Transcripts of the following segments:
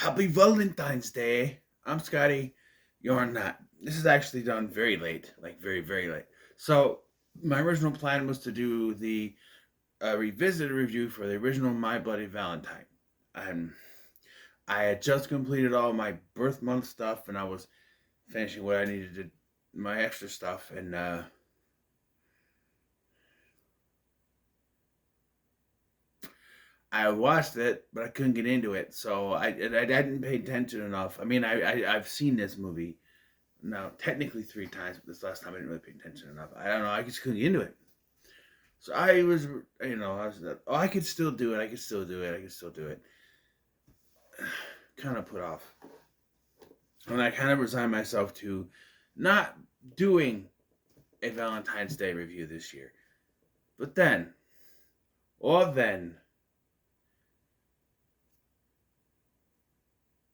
Happy Valentine's Day. I'm Scotty. You're not. This is actually done very late, like very, very late. So, my original plan was to do the revisited review for the original My Bloody Valentine. And I had just completed all my birth month stuff, and I was finishing what I needed to, my extra stuff, and I watched it, but I couldn't get into it, so I didn't pay attention enough. I mean, I've seen this movie now technically three times, but this last time I didn't really pay attention enough. I don't know. I just couldn't get into it. So I was, I was, oh, I could still do it. I could still do it. I could still do it. Kind of put off, and I kind of resigned myself to not doing a Valentine's Day review this year. But then,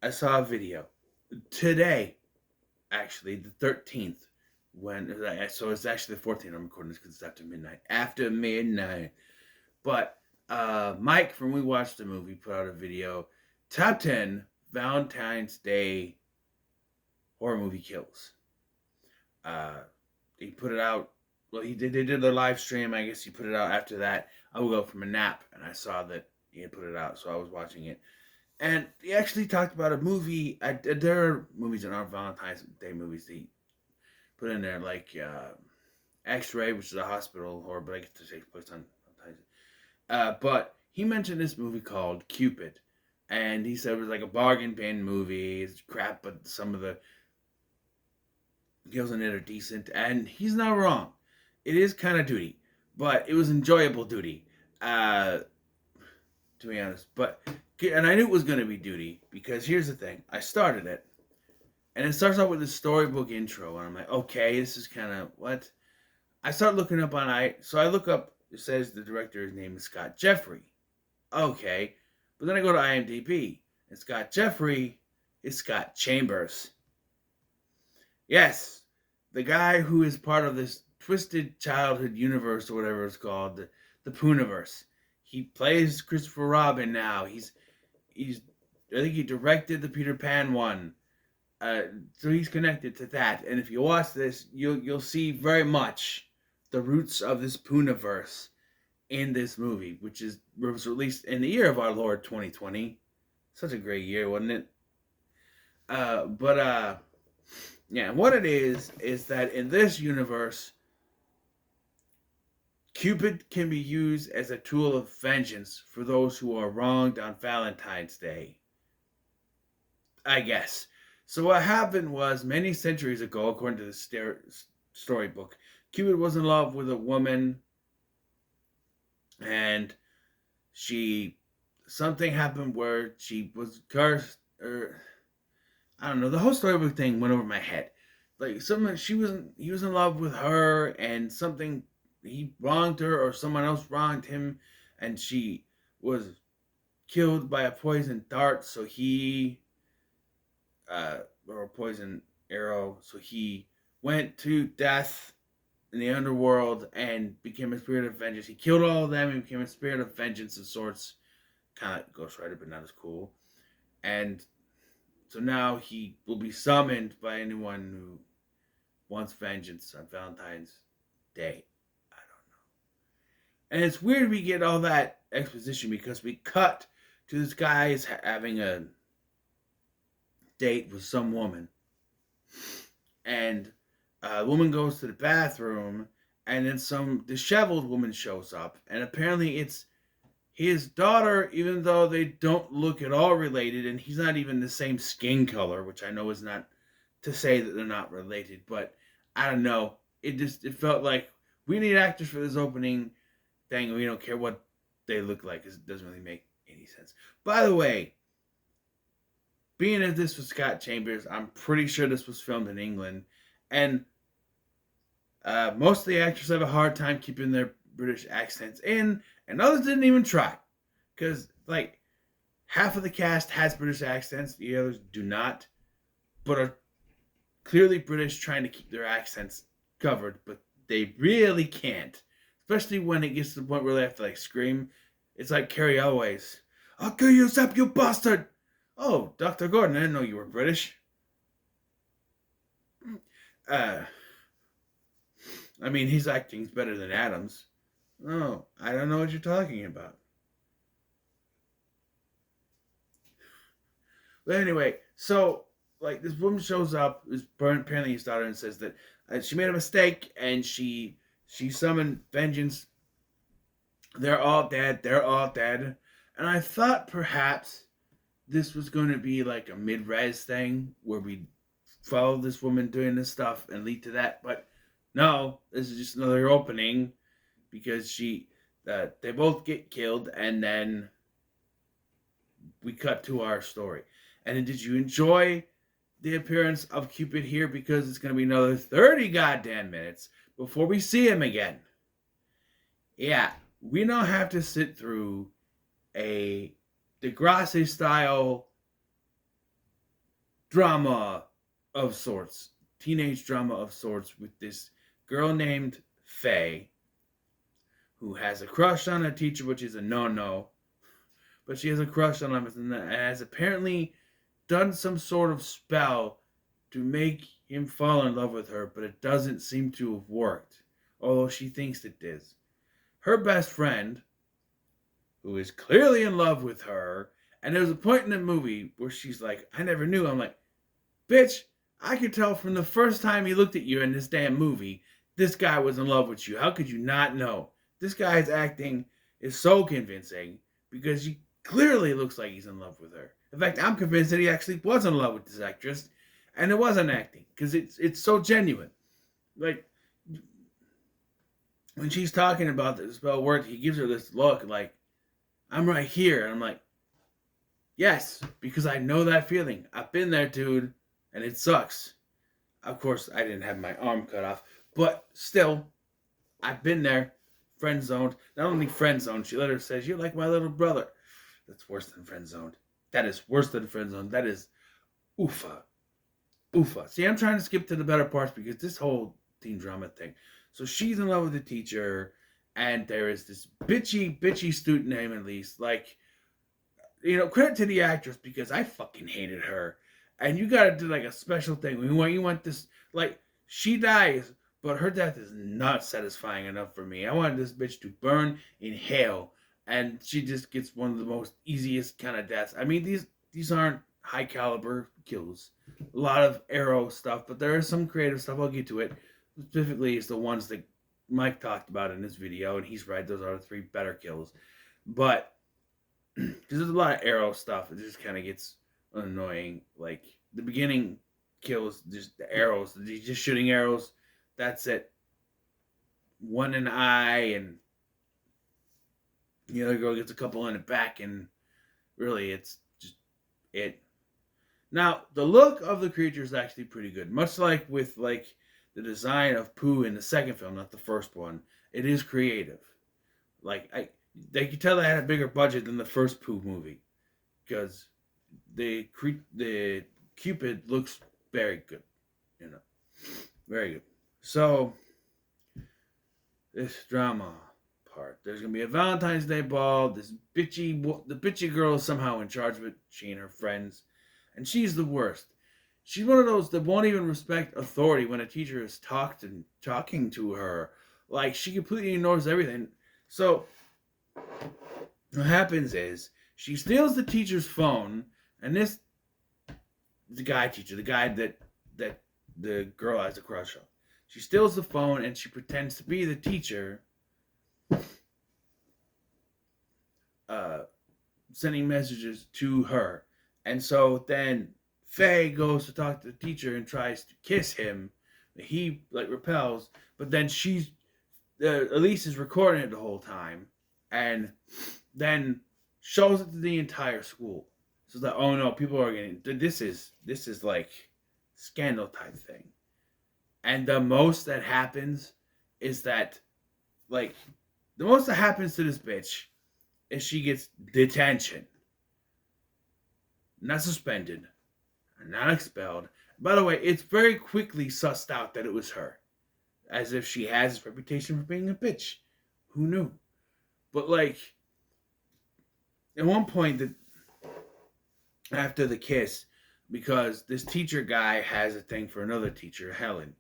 I saw a video today, actually the 13th, so it's actually the 14th. I'm recording this because it's after midnight. After midnight, but Mike from We Watched the Movie put out a video, top 10 Valentine's Day horror movie kills. He put it out. Well, they did the live stream. I guess he put it out after that. I woke up from a nap and I saw that he had put it out, so I was watching it. And he actually talked about a movie. There are movies that aren't Valentine's Day movies that he put in there, like X-Ray, which is a hospital horror, but I guess it takes place on Valentine's. But he mentioned this movie called Cupid, and he said it was like a bargain bin movie. It's crap, but some of the kills in it are decent, and he's not wrong. It is kind of duty, but it was enjoyable duty, to be honest. And I knew it was going to be duty, because here's the thing. I started it, and it starts out with a storybook intro, and I'm like, okay, this is kind of, what? I start looking up so I look up, it says the director's name is Scott Jeffrey. Okay, but then I go to IMDb, and Scott Jeffrey is Scott Chambers. Yes, the guy who is part of this twisted childhood universe, or whatever it's called, the Pooniverse. He plays Christopher Robin now. He's I think he directed the Peter Pan one. So he's connected to that. And if you watch this, you'll see very much the roots of this Pooniverse in this movie, which was released in the year of our Lord 2020. Such a great year, wasn't it? Yeah, what it is that in this universe, Cupid can be used as a tool of vengeance for those who are wronged on Valentine's Day. I guess. So what happened was, many centuries ago, according to the storybook, Cupid was in love with a woman, and something happened where she was cursed, or I don't know. The whole storybook thing went over my head. Like he was in love with her, and he wronged her, or someone else wronged him, and she was killed by a poison dart. So or a poison arrow. So he went to death in the underworld and became a spirit of vengeance. He killed all of them and became a spirit of vengeance of sorts. Kind of Ghost Rider, but not as cool. And so now he will be summoned by anyone who wants vengeance on Valentine's Day. I don't know. And it's weird we get all that exposition, because we cut to this guy having a date with some woman. And a woman goes to the bathroom, and then some disheveled woman shows up. And apparently it's his daughter, even though they don't look at all related, and he's not even the same skin color, which I know is not to say that they're not related, but I don't know. It felt like we need actors for this opening thing, and we don't care what they look like, because it doesn't really make any sense. By the way, being that this was Scott Chambers, I'm pretty sure this was filmed in England, and most of the actors have a hard time keeping their British accents in, and others didn't even try, because like half of the cast has British accents, the others do not, but are clearly British, trying to keep their accents covered, but they really can't, especially when it gets to the point where they have to like scream. It's like Carrie Elways, "I'll kill you, Zap, you bastard!" Oh, Dr. Gordon, I didn't know you were British. Uh, I mean, his acting's better than Adam's. Oh, I don't know what you're talking about. But anyway, so like this woman shows up, is apparently his daughter, and says that she made a mistake and she summoned vengeance. They're all dead. They're all dead. And I thought perhaps this was going to be like a mid-res thing where we follow this woman doing this stuff and lead to that, but no, this is just another opening because they both get killed, and then we cut to our story. And then, did you enjoy the appearance of Cupid here? Because it's going to be another 30 goddamn minutes before we see him again. Yeah, we don't have to sit through a Degrassi style drama of sorts, teenage drama of sorts, with this girl named Faye who has a crush on a teacher, which is a no-no, but she has a crush on him and has apparently done some sort of spell to make him fall in love with her, but it doesn't seem to have worked, although she thinks it is. Her best friend, who is clearly in love with her, and there's a point in the movie where she's like, I never knew. I'm like, bitch, I could tell from the first time he looked at you in this damn movie, this guy was in love with you. How could you not know? This guy's acting is so convincing because he clearly looks like he's in love with her. In fact, I'm convinced that he actually was in love with this actress, and it wasn't acting because it's so genuine. Like when she's talking about the spell work, he gives her this look like, I'm right here, and I'm like, yes, because I know that feeling. I've been there, dude, and it sucks. Of course, I didn't have my arm cut off, but still, I've been there. Friend zoned. Not only friend zoned, she later says, you're like my little brother. That's worse than friend zoned. That is worse than friend zoned. That is oofa. Oofa. See, I'm trying to skip to the better parts because this whole teen drama thing. So she's in love with the teacher, and there is this bitchy student named Elise. Like, credit to the actress because I fucking hated her. And you gotta do like a special thing. You want this, like, she dies, but her death is not satisfying enough for me. I wanted this bitch to burn in hell, and she just gets one of the most easiest kind of deaths. I mean, these aren't high caliber kills. A lot of arrow stuff, but there is some creative stuff. I'll get to it. Specifically, it's the ones that Mike talked about in this video, and he's right. Those are the 3 better kills. But because there's a lot of arrow stuff, it just kind of gets annoying. Like the beginning kills, just the arrows, just shooting arrows. That's it. One in the eye, and the other girl gets a couple in the back, and really, it's just it. Now, the look of the creature is actually pretty good, much like with like the design of Pooh in the second film, not the first one. It is creative. Like they could tell they had a bigger budget than the first Pooh movie because the Cupid looks very good, very good. So this drama part, there's gonna be a Valentine's Day ball. The bitchy girl is somehow in charge of it. She and her friends, and she's the worst. She's one of those that won't even respect authority when a teacher is talking to her. Like, she completely ignores everything. So what happens is she steals the teacher's phone, and the guy teacher, the guy that the girl has a crush on. She steals the phone and she pretends to be the teacher, sending messages to her. And so then Faye goes to talk to the teacher and tries to kiss him. He repels, but then Elise is recording it the whole time, and then shows it to the entire school. So that, oh no, people are getting, this is like scandal type thing. And the most that happens is that, the most that happens to this bitch is she gets detention. Not suspended, not expelled. By the way, it's very quickly sussed out that it was her. As if she has this reputation for being a bitch. Who knew? But at one point, after the kiss because this teacher guy has a thing for another teacher, Helen,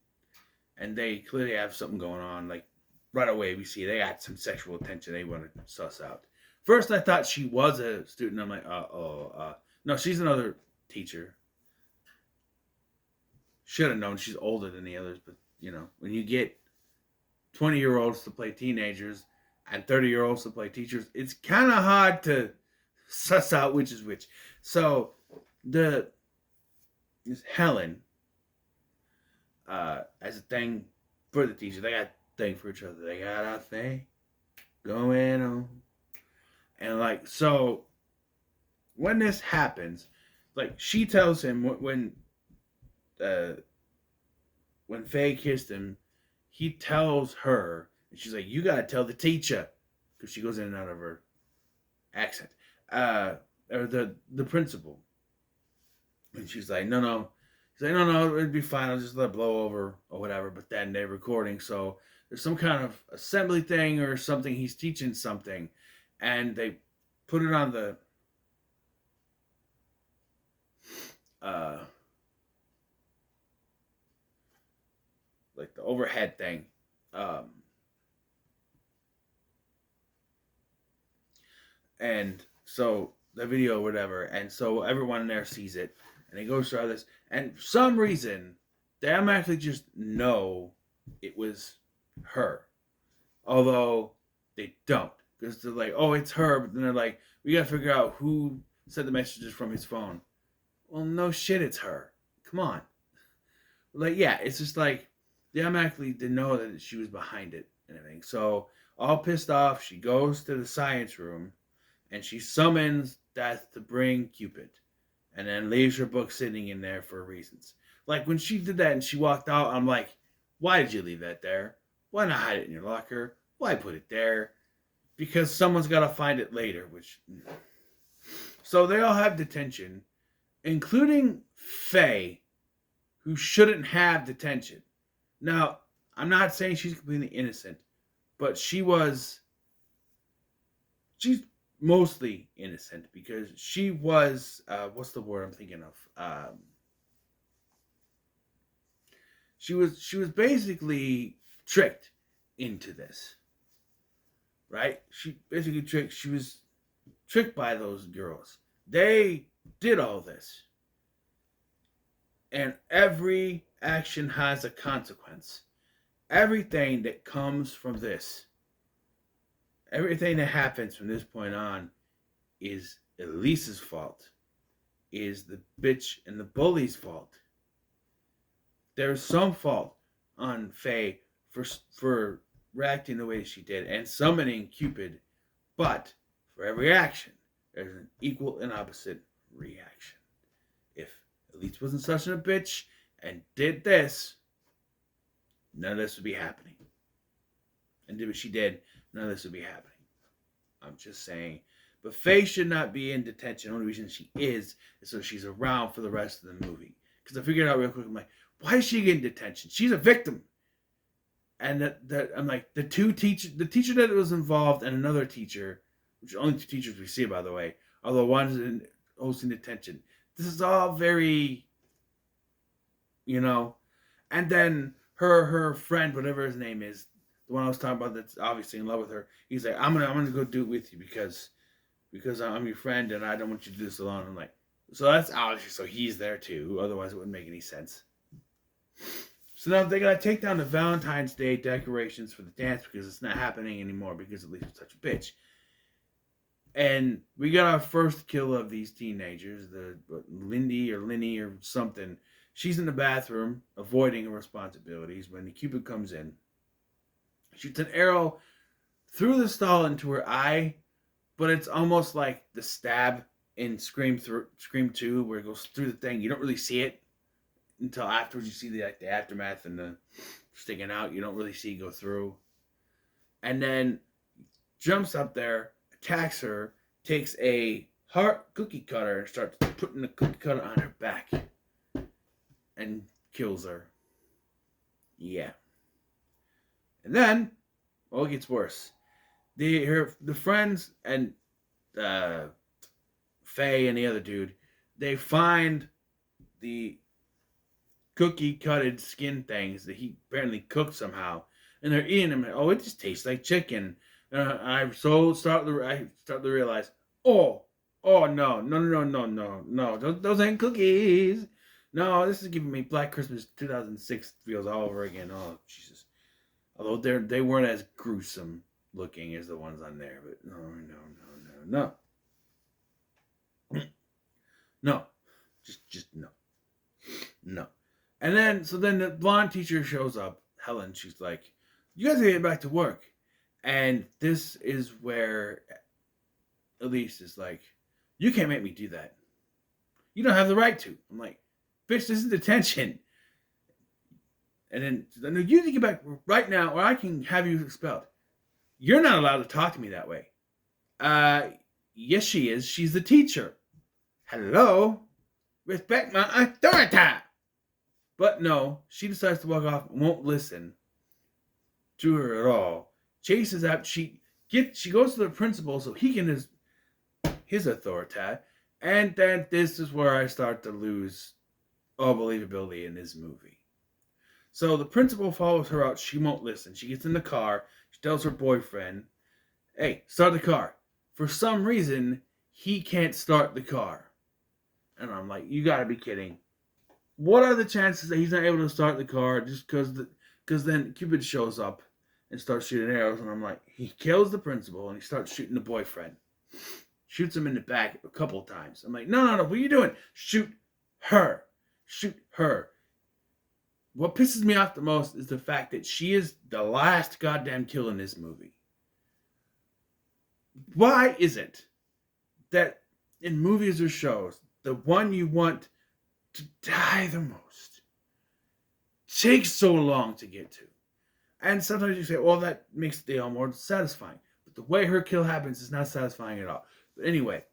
and they clearly have something going on. Like right away, we see they got some sexual attention they want to suss out. First, I thought she was a student. I'm like, no, she's another teacher. Should have known she's older than the others, but when you get 20-year-olds to play teenagers and 30-year-olds to play teachers, it's kind of hard to suss out which is which. So the this Helen as a thing for the teacher. They got a thing for each other. They got a thing going on. And like so when this happens, like she tells him uh when Faye kissed him, he tells her, and she's like, "You gotta tell the teacher," because she goes in and out of her accent, or the principal, and she's like, "No, no," he's like, "No, no, it'd be fine. I'll just let it blow over or whatever." But then they're recording, so there's some kind of assembly thing or something. He's teaching something, and they put it on the uh like the overhead thing. Um, and so the video, or whatever, and so everyone in there sees it, and it goes through all this, and for some reason, they automatically just know it was her, although they don't, because they're like, "Oh, it's her," but then they're like, "We gotta figure out who sent the messages from his phone." Well, no shit, it's her. Come on, like yeah, it's just like they automatically didn't know that she was behind it and everything. So all pissed off, she goes to the science room and she summons Death to bring Cupid, and then leaves her book sitting in there for reasons. Like when she did that and she walked out, I'm like, why did you leave that there? Why not hide it in your locker? Why put it there? Because someone's got to find it later. Which so they all have detention, including Faye, who shouldn't have detention. Now, I'm not saying she's completely innocent, but she's mostly innocent because she was what's the word I'm thinking of? She was basically tricked into this, right? She was tricked by those girls. They did all this. And every action has a consequence. Everything that comes from this, everything that happens from this point on is Elise's fault, is the bitch and the bully's fault. There's some fault on Faye for reacting the way she did and summoning Cupid, but for every action, there's an equal and opposite reaction. If Elise wasn't such a bitch and did this, none of this would be happening. And did what she did, none of this would be happening. I'm just saying. But Faye should not be in detention. The only reason she is so she's around for the rest of the movie. Because I figured out real quick, I'm like, why is she getting detention? She's a victim. And I'm like, the teacher that was involved and another teacher, which are only two teachers we see, by the way, are the ones hosting detention. This is all very, And then her friend, whatever his name is, the one I was talking about that's obviously in love with her, he's like, I'm gonna go do it with you because I'm your friend and I don't want you to do this alone. I'm like, so that's obviously so he's there too. Otherwise, it wouldn't make any sense. So now they gotta take down the Valentine's Day decorations for the dance because it's not happening anymore because Elise was such a bitch. And we got our first kill of these teenagers, the Lindy or something. She's in the bathroom avoiding her responsibilities when the Cupid comes in. Shoots an arrow through the stall into her eye, but it's almost like the stab in Scream 2 where it goes through the thing. You don't really see it until afterwards. You see the aftermath and the sticking out. You don't really see it go through. And then jumps up there, attacks her, takes a heart cookie cutter and starts putting the cookie cutter on her back and kills her. Yeah. And then, it gets worse. The friends and Faye and the other dude, they find the cookie cutted skin things that he apparently cooked somehow, and they're eating them. Oh, it just tastes like chicken. I start to realize, oh, no, those ain't cookies. No, this is giving me Black Christmas 2006 feels all over again. Oh Jesus! Although they weren't as gruesome looking as the ones on there, but no, just no, no. And then then the blonde teacher shows up, Helen. She's like, "You guys gotta get back to work." And this is where Elise is like, "You can't make me do that. You don't have the right to." I'm like, "Bitch, this is detention." And then no, you need to get back right now, or I can have you expelled. You're not allowed to talk to me that way. Yes, she is. She's the teacher. Hello, respect my authority. But no, she decides to walk off and won't listen to her at all. Chases out. She goes to the principal so he can his authority. And then this is where I start to lose all believability in this movie. So the principal follows her out. She won't listen. She gets in the car. She tells her boyfriend, "Hey, start the car." For some reason, he can't start the car. And I'm like, you gotta be kidding. What are the chances that he's not able to start the car just because then Cupid shows up and starts shooting arrows? And I'm like, he kills the principal and he starts shooting the boyfriend. Shoots him in the back a couple times. I'm like, no, what are you doing? Shoot her. Shoot her. What pisses me off the most is the fact that she is the last goddamn kill in this movie. Why is it that in movies or shows, the one you want to die the most takes so long to get to? And sometimes you say, well, that makes the deal more satisfying. But the way her kill happens is not satisfying at all. But anyway.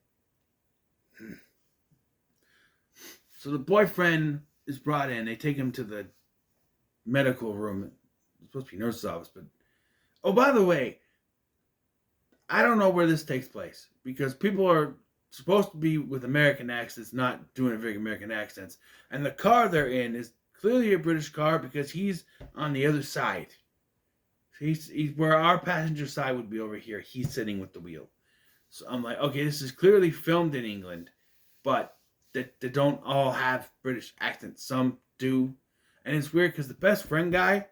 So the boyfriend is brought in. They take him to the medical room. It's supposed to be nurse's office, but oh, by the way, I don't know where this takes place because people are supposed to be with American accents, not doing very American accents, and the car they're in is clearly a British car because he's on the other side. He's where our passenger side would be over here. He's sitting with the wheel. So I'm like, okay, this is clearly filmed in England, but they don't all have British accents. Some do. And it's weird because the best friend guy,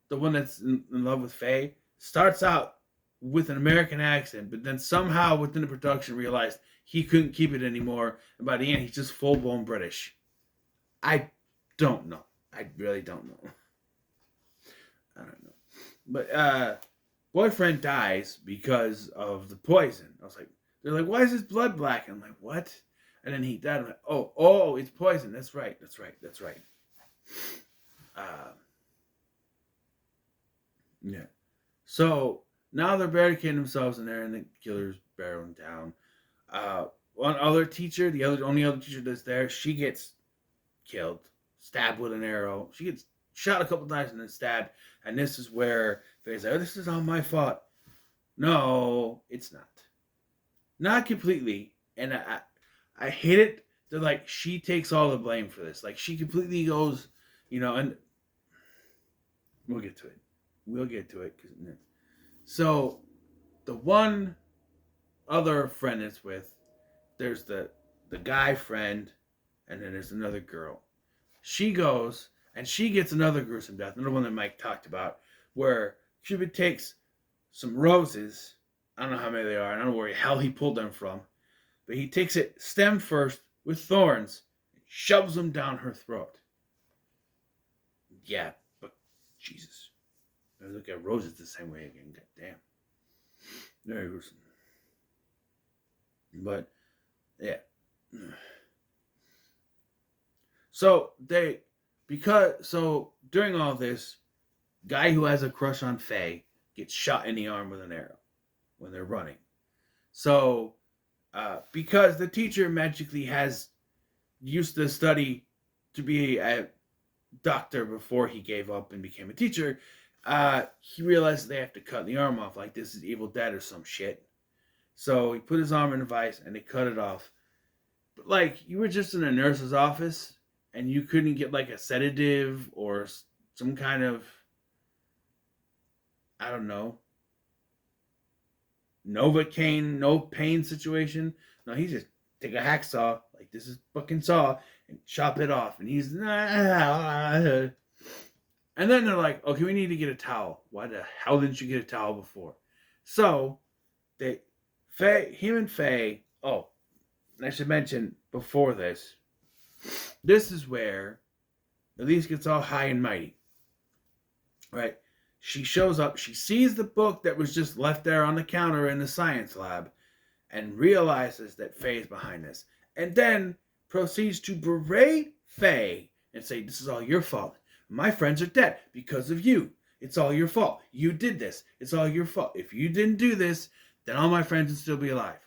the one that's in love with Faye, starts out with an American accent, but then somehow within the production realized he couldn't keep it anymore. And by the end, he's just full-blown British. I don't know. I really don't know. I don't know. But boyfriend dies because of the poison. I was like, they're like, why is his blood black? I'm like, what? And then he died. I'm like, oh, it's poison. That's right. Yeah. So now they're barricading themselves in there, and the killer's barreling down. One other teacher, the only other teacher that's there, she gets killed, stabbed with an arrow. She gets shot a couple times and then stabbed. And this is where Faye's like, oh, this is all my fault. No, it's not. Not completely. And I hate it that like she takes all the blame for this. Like she completely goes, and we'll get to it. So the one other friend it's with, there's the guy friend, and then there's another girl. She goes and she gets another gruesome death, another one that Mike talked about, where Cupid takes some roses. I don't know how many they are. I don't know where the hell he pulled them from, but he takes it stem first with thorns, and shoves them down her throat. Yeah, but Jesus. I look at roses the same way again. God damn. Very gruesome. But, yeah. So, during all this, guy who has a crush on Faye gets shot in the arm with an arrow when they're running. So, because the teacher magically used to study to be a doctor before he gave up and became a teacher, he realized they have to cut the arm off, like this is Evil Dead or some shit. So he put his arm in a vice and they cut it off. Like, you were just in a nurse's office and you couldn't get like a sedative or some kind of, I don't know, Novocaine, no pain situation. No, he just take a hacksaw, like this is fucking saw, and chop it off. And he's, and then they're like, okay, we need to get a towel. Why the hell didn't you get a towel before? So they, him and Faye, oh, and I should mention before this is where Elise gets all high and mighty, right? She shows up, she sees the book that was just left there on the counter in the science lab, and realizes that Faye's behind this. And then proceeds to berate Faye and say, this is all your fault. My friends are dead because of you. It's all your fault. You did this. It's all your fault. If you didn't do this, then all my friends would still be alive.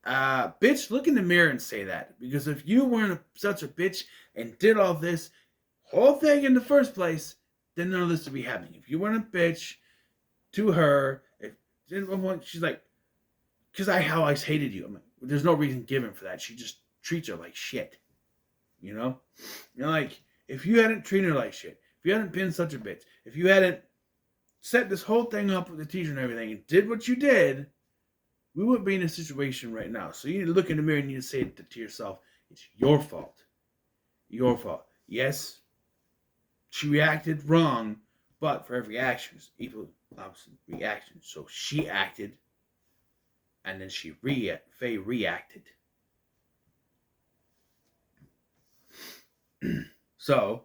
Bitch, look in the mirror and say that. Because if you weren't such a bitch and did all this whole thing in the first place, then none of this would be happening. If you weren't a bitch to her, she's like, because I always hated you. I'm like, there's no reason given for that. She just treats her like shit. You know? You're like, if you hadn't treated her like shit, if you hadn't been such a bitch, if you hadn't set this whole thing up with the teacher and everything and did what you did, we wouldn't be in a situation right now. So you need to look in the mirror and you need to say to yourself, it's your fault. Your fault. Yes, she reacted wrong, but for every action, equal opposite reaction. So she acted, and then Faye reacted. So,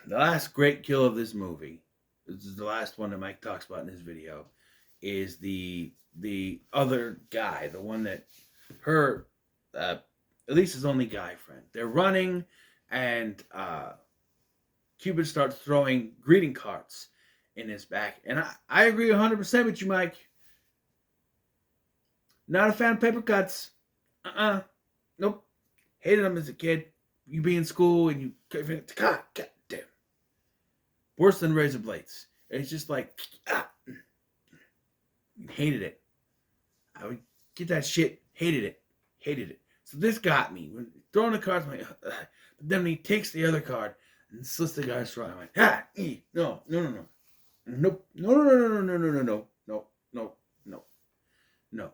the last great kill of this movie, this is the last one that Mike talks about in his video, is the other guy, the one that her, Elise's only guy friend. They're running, and Cupid starts throwing greeting cards in his back. And I agree 100% with you, Mike. Not a fan of paper cuts. Nope. Hated them as a kid. You be in school and you, God damn. Worse than razor blades. It's just like, hated it. I would get that shit. Hated it. So this got me. When throwing the cards, I'm like, but then when he takes the other card and slits the guy's throat, I'm like, no. Nope. No.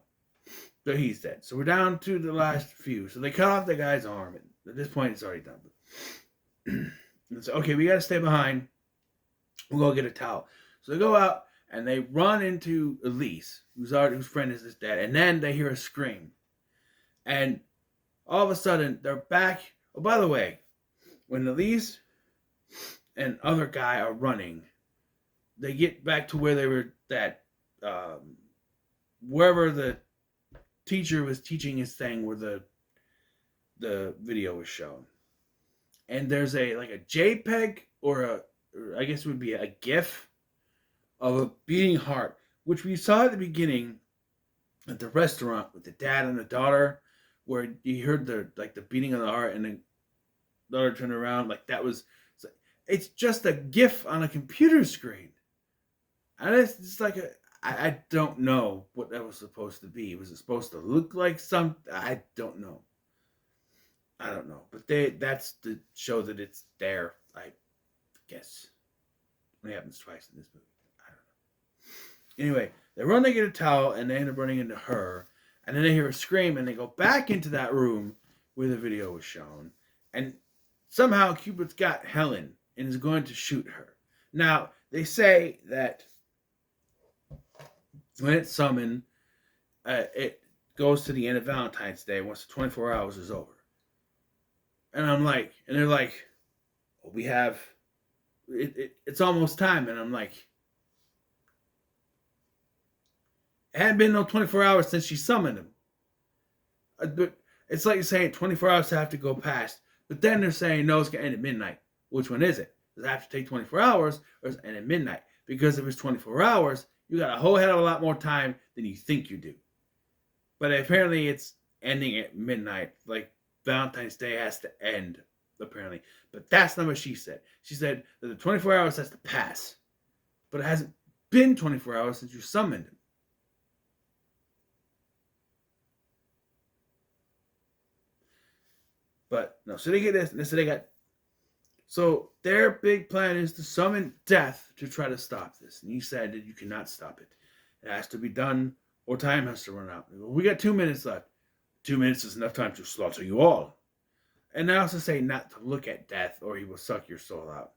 So he's dead. So we're down to the last few. So they cut off the guy's arm. At this point, it's already done. It's okay, we got to stay behind. We'll go get a towel. So they go out and they run into Elise, whose friend is his dad. And then they hear a scream. And all of a sudden, they're back. Oh, by the way, when Elise and other guy are running, they get back to where they were at, wherever the teacher was teaching his thing, where the video was shown. And there's a JPEG or I guess it would be a GIF of a beating heart, which we saw at the beginning at the restaurant with the dad and the daughter, where you heard the beating of the heart, and the daughter turned around. Like, that was, it's just a GIF on a computer screen. And it's just like I don't know what that was supposed to be. Was it supposed to look like something? I don't know. But that's to show that it's there, I guess. It happens twice in this movie. I don't know. Anyway, they run to get a towel, and they end up running into her. And then they hear a scream, and they go back into that room where the video was shown. And somehow Cupid's got Helen and is going to shoot her. Now, they say that when it's summoned, it goes to the end of Valentine's Day once the 24 hours is over. And they're like, well, we have, it's almost time. And I'm like, it hadn't been no 24 hours since she summoned him. But it's like you're saying 24 hours have to go past. But then they're saying, no, it's going to end at midnight. Which one is it? Does it have to take 24 hours or does it end at midnight? Because if it's 24 hours, you got a whole hell of a lot more time than you think you do. But apparently it's ending at midnight. Like, Valentine's Day has to end, apparently. But that's not what she said. She said that the 24 hours has to pass. but it hasn't been 24 hours since you summoned him. But no, so they get this, and so they got. So their big plan is to summon death to try to stop this. And he said that you cannot stop it. It has to be done, or time has to run out. We got 2 minutes left. 2 minutes is enough time to slaughter you all. And they also say not to look at death, or he will suck your soul out.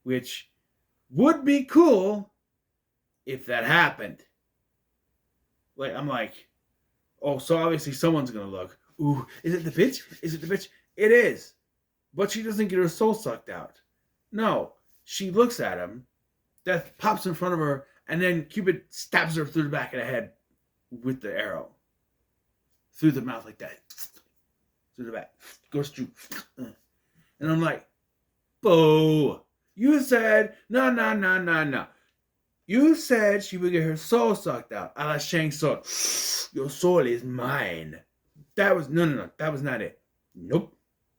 Which would be cool if that happened. Like, I'm like, oh, so obviously someone's gonna look. Ooh, is it the bitch? Is it the bitch? It is. But she doesn't get her soul sucked out. No. She looks at him, death pops in front of her, and then Cupid stabs her through the back of the head with the arrow. Through the mouth like that. Through the back. Goes through. And I'm like, boo. You said, no. You said she would get her soul sucked out. A la Shang's sword. Your soul is mine. That was, no. That was not it. Nope.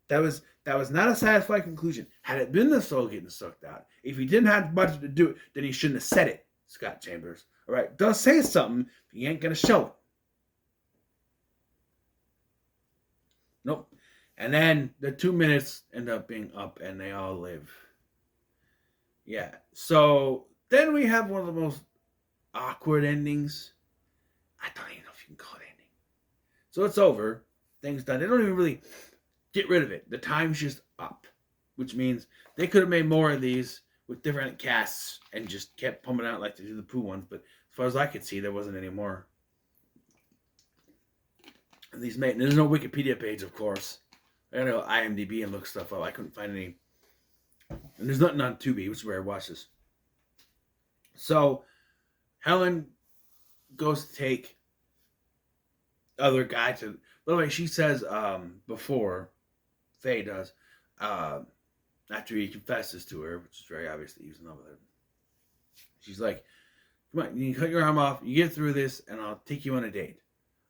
That was not a satisfying conclusion. Had it been the soul getting sucked out, if he didn't have the budget to do it, then he shouldn't have said it, Scott Chambers. All right? Don't say something if you ain't going to show it. Nope. And then the 2 minutes end up being up and they all live. Yeah. So then we have one of the most awkward endings. I don't even know if you can call it ending. So it's over. Things done. They don't even really get rid of it. The time's just up. Which means they could have made more of these with different casts and just kept pumping out like they do the Pooh ones. But as far as I could see, there wasn't any more. And these made. There's no Wikipedia page, of course. I gotta go IMDb and look stuff up. I couldn't find any. And there's nothing on Tubi, which is where I watch this. So, Helen goes to take other guy to. By the way, she says before Faye does, after he confesses to her, which is very obvious that he was in love with her. She's like, "Come on, you can cut your arm off. You get through this, and I'll take you on a date.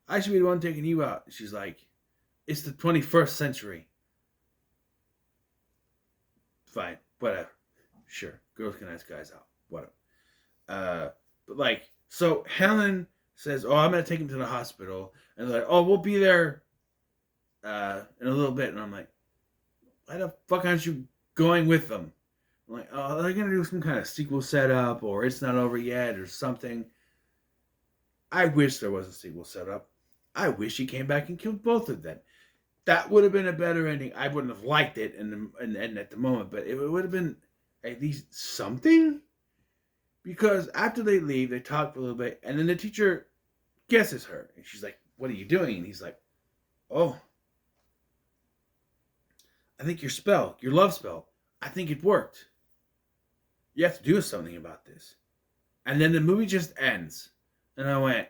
I should be the one taking you out." She's like, "It's the 21st century." Fine, whatever. Sure, girls can ask guys out. Whatever. But like, so Helen says, "Oh, I'm gonna take him to the hospital," and they're like, "Oh, we'll be there in a little bit." And I'm like, "Why the fuck aren't you going with them?" I'm like, "Oh, they're gonna do some kind of sequel setup, or it's not over yet, or something." I wish there was a sequel setup. I wish he came back and killed both of them. That would have been a better ending. I wouldn't have liked it and at the moment, but it would have been at least something. Because after they leave, they talk for a little bit, and then the teacher guesses her. And she's like, "What are you doing?" And he's like, "Oh, I think your love spell, I think it worked. You have to do something about this." And then the movie just ends. And I went,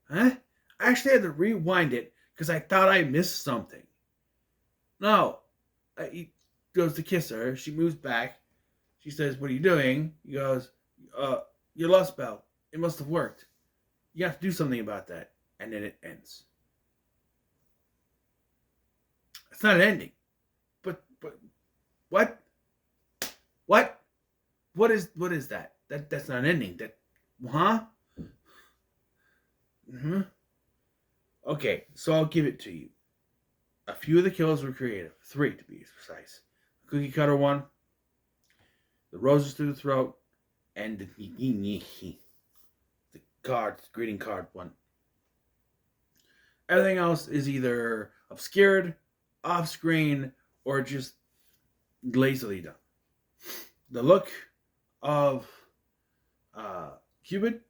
huh? I actually had to rewind it because I thought I missed something. No. He goes to kiss her. She moves back. She says, "What are you doing?" He goes, "Your love spell. It must have worked. You have to do something about that." And then it ends. It's not an ending. But what? What? What is that? That's not an ending. Huh? Mm-hmm. Okay, so I'll give it to you. A few of the kills were creative. 3 to be precise. The cookie cutter one, the roses through the throat, and the greeting card one. Everything else is either obscured, off screen, or just lazily done. The look of Cupid,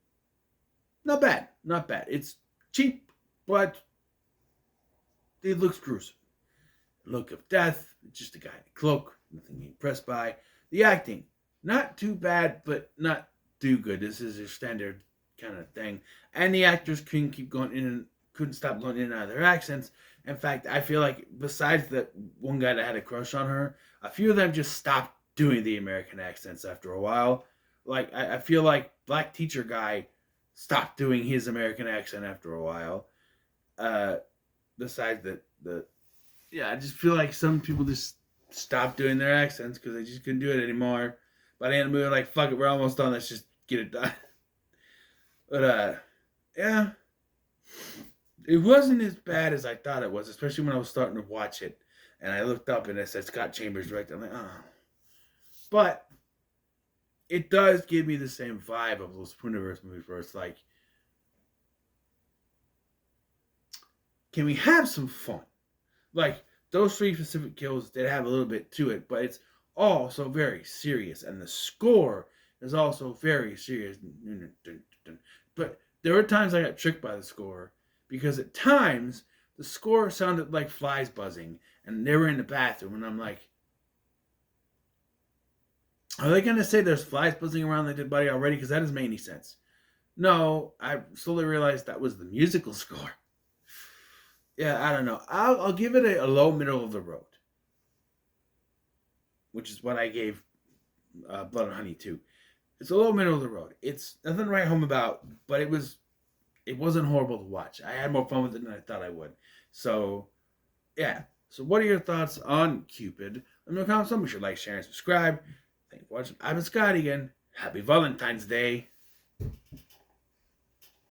not bad. It's cheap, but it looks gruesome. The look of death, just a guy in a cloak, nothing to be impressed by. The acting, not too bad, but not too good. This is a standard kind of thing. And the actors couldn't stop going in and out of their accents. In fact, I feel like besides that one guy that had a crush on her, a few of them just stopped doing the American accents after a while. Like, I feel like Black Teacher Guy stopped doing his American accent after a while. Besides I just feel like some people just stopped doing their accents because they just couldn't do it anymore. by the end of the movie, I'm like, fuck it, we're almost done. Let's just get it done. But yeah, it wasn't as bad as I thought it was, especially when I was starting to watch it, and I looked up and it said Scott Chambers directed. I'm like, oh, but it does give me the same vibe of those Spooniverse movies where it's like, can we have some fun? Like those three specific kills did have a little bit to it, but it's also very serious, and the score is also very serious. But there were times I got tricked by the score because at times the score sounded like flies buzzing, and they were in the bathroom, and I'm like, are they gonna say there's flies buzzing around the dead body already? Because that doesn't make any sense. No, I slowly realized that was the musical score. Yeah, I don't know. I'll give it a low middle of the road, which is what I gave Blood and Honey to. It's a low middle of the road. It's nothing to write home about, but it wasn't horrible to watch. I had more fun with it than I thought I would. So yeah. So what are your thoughts on Cupid? Let me know in the comments. Make sure to like, share, and subscribe. Thank you for watching. I've been Scott again. Happy Valentine's Day.